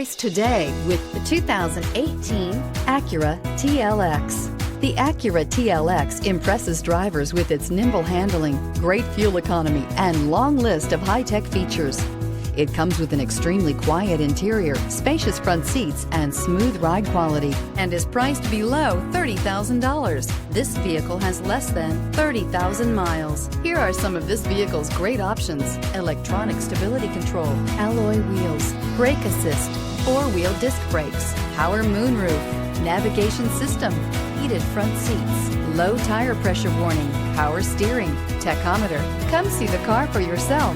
Today with the 2018 Acura TLX. The Acura TLX impresses drivers with its nimble handling, great fuel economy, and long list of high-tech features. It comes with an extremely quiet interior, spacious front seats, and smooth ride quality, and is priced below $30,000. This vehicle has less than 30,000 miles. Here are some of this vehicle's great options: electronic stability control, alloy wheels, brake assist, four-wheel disc brakes, power moonroof, navigation system, heated front seats, low tire pressure warning, power steering, tachometer. Come see the car for yourself.